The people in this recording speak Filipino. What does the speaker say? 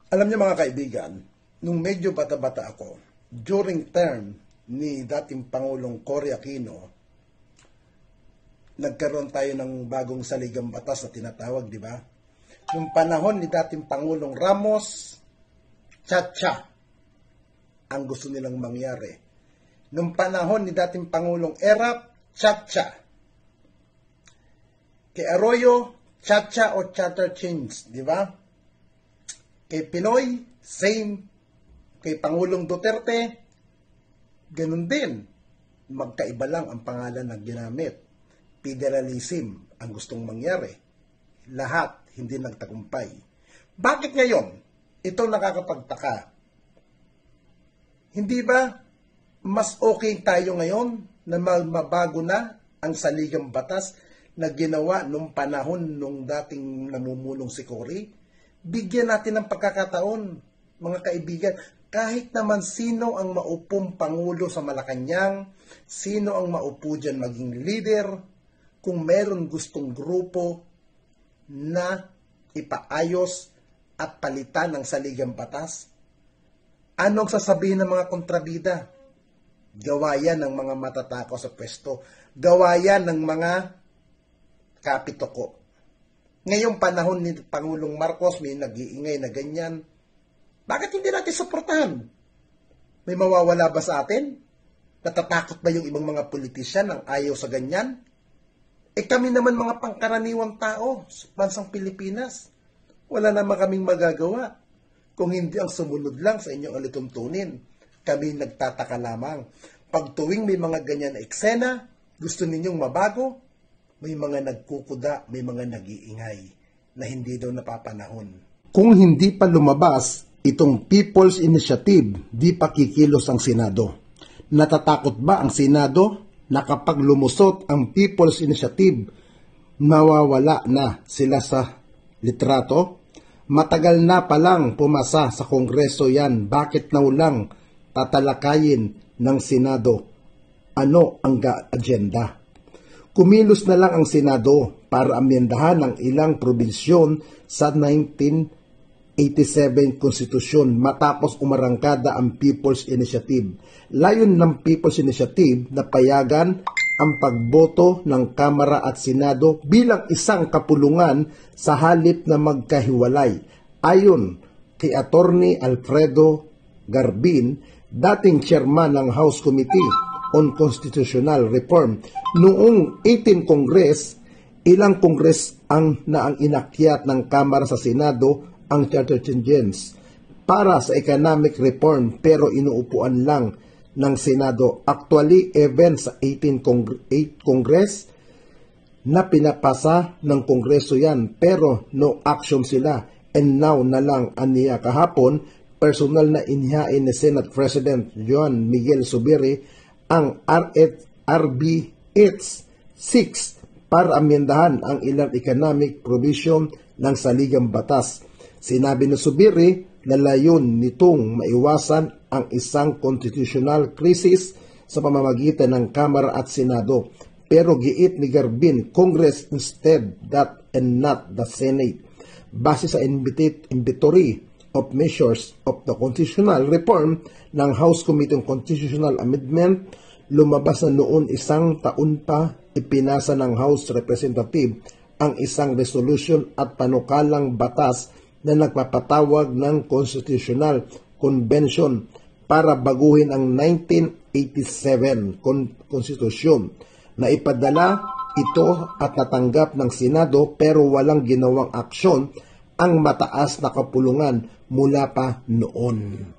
Alam niyo mga kaibigan, nung medyo bata-bata ako, during term ni dating Pangulong Cory Aquino, nagkaroon tayo ng bagong saligang batas na tinatawag, di ba? Nung panahon ni dating Pangulong Ramos, tsa-tsa ang gusto nilang mangyari. Nung panahon ni dating Pangulong Erap, tsa-tsa. Kay Arroyo, tsa-tsa o charter change, di ba? Kay Pinoy, same. Kay Pangulong Duterte, ganun din. Magkaiba lang ang pangalan na ginamit. Federalism ang gustong mangyari. Lahat hindi nagtagumpay. Bakit ngayon? Ito nakakapagtaka. Hindi ba mas okay tayo ngayon na mabago na ang saligang batas na ginawa nung panahon nung dating namumulong si Cory? Bigyan natin ng pagkakataon, mga kaibigan, kahit naman sino ang maupong Pangulo sa Malacanang, sino ang maupo dyan maging leader, kung meron gustong grupo na ipaayos at palitan ng saligang batas, anong sasabihin ng mga kontrabida? Gawayan ng mga matatako sa pwesto, gawayan ng mga kapitoko. Ngayong panahon ni Pangulong Marcos, may nag-iingay na ganyan. Bakit hindi natin suportahan? May mawawala ba sa atin? Natatakot ba yung ibang mga politisyan ang ayaw sa ganyan? Kami naman mga pangkaraniwang tao sa bansang Pilipinas. Wala naman kaming magagawa. Kung hindi ang sumunod lang sa inyong alituntunin, kami nagtataka lamang. Pag tuwing may mga ganyan na eksena, gusto ninyong mabago, may mga nagkukuda, may mga nag-iingay na hindi daw napapanahon. Kung hindi pa lumabas itong People's Initiative, di pa kikilos ang Senado. Natatakot ba ang Senado na kapag lumusot ang People's Initiative, mawawala na sila sa litrato? Matagal na palang pumasa sa Kongreso yan. Bakit na ulang tatalakayin ng Senado? Ano ang agenda? Kumilos na lang ang Senado para amyendahan ang ilang probinsyon sa 1987 Konstitusyon matapos umarangkada ang People's Initiative. Layon ng People's Initiative na payagan ang pagboto ng Kamara at Senado bilang isang kapulungan sa halip na magkahiwalay. Ayon kay Attorney Alfredo Garbin, dating chairman ng House Committee on Constitutional Reform, noong 18 Congress, ilang Congress ang inakyat ng Kamara sa Senado ang charter changes para sa economic reform pero inuupuan lang ng Senado. Actually, even sa 8 Congress na pinapasa ng Kongreso yan pero no action sila. And now na lang aniya kahapon, personal na inhihain ni Senate President Juan Miguel Zubiri ang RB 86 para amyendahan ang ilang economic provision ng saligang batas. Sinabi ni Zubiri na layon nitong maiwasan ang isang constitutional crisis sa pamamagitan ng Kamara at Senado. Pero giit ni Garbin, Congress instead that and not the Senate. Base sa inventory of measures of the constitutional reform ng House Committee on Constitutional Amendment, lumabas na noon isang taon pa ipinasa ng House Representative ang isang resolution at panukalang batas na nagpapatawag ng Constitutional Convention para baguhin ang 1987 Konstitusyon. Naipadala ito at natanggap ng Senado pero walang ginawang aksyon ang mataas na kapulungan mula pa noon.